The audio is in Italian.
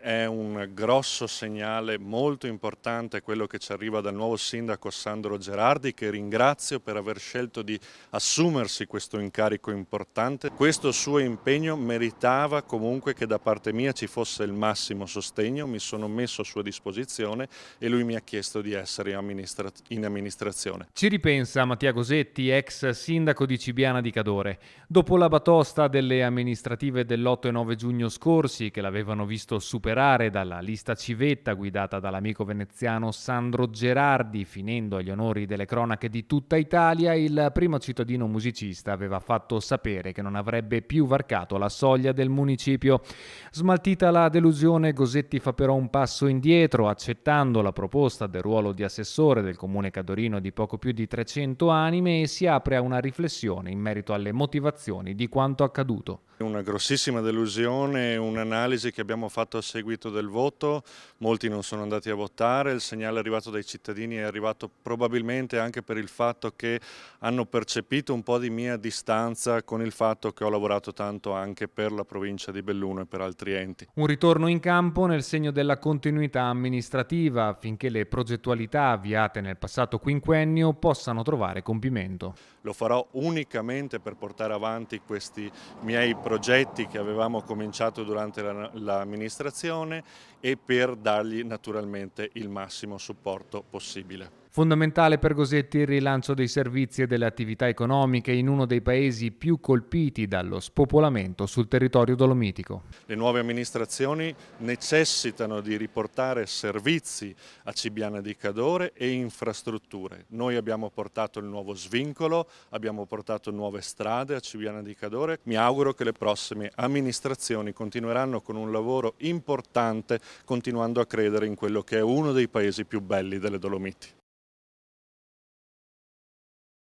È un grosso segnale molto importante quello che ci arriva dal nuovo sindaco Sandro Gerardi, che ringrazio per aver scelto di assumersi questo incarico importante. Questo suo impegno meritava comunque che da parte mia ci fosse il massimo sostegno, mi sono messo a sua disposizione e lui mi ha chiesto di essere in amministrazione. Ci ripensa Mattia Gosetti, ex sindaco di Cibiana di Cadore. Dopo la batosta delle amministrative dell'8 e 9 giugno scorsi, che l'avevano visto superare dalla lista civetta guidata dall'amico veneziano Sandro Gerardi, finendo agli onori delle cronache di tutta Italia, il primo cittadino musicista aveva fatto sapere che non avrebbe più varcato la soglia del municipio. Smaltita la delusione, Gosetti fa però un passo indietro, accettando la proposta del ruolo di assessore del comune cadorino di poco più di 300 anime, e si apre a una riflessione in merito alle motivazioni di quanto accaduto. Una grossissima delusione, un'analisi che abbiamo fatto a seguito del voto, molti non sono andati a votare, il segnale arrivato dai cittadini è arrivato probabilmente anche per il fatto che hanno percepito un po' di mia distanza con il fatto che ho lavorato tanto anche per la provincia di Belluno e per altri enti. Un ritorno in campo nel segno della continuità amministrativa affinché le progettualità avviate nel passato quinquennio possano trovare compimento. Lo farò unicamente per portare avanti questi miei progetti che avevamo cominciato durante l'amministrazione e per dargli naturalmente il massimo supporto possibile. Fondamentale per Gosetti il rilancio dei servizi e delle attività economiche in uno dei paesi più colpiti dallo spopolamento sul territorio dolomitico. Le nuove amministrazioni necessitano di riportare servizi a Cibiana di Cadore e infrastrutture. Noi abbiamo portato il nuovo svincolo, abbiamo portato nuove strade a Cibiana di Cadore. Mi auguro che le prossime amministrazioni continueranno con un lavoro importante, continuando a credere in quello che è uno dei paesi più belli delle Dolomiti.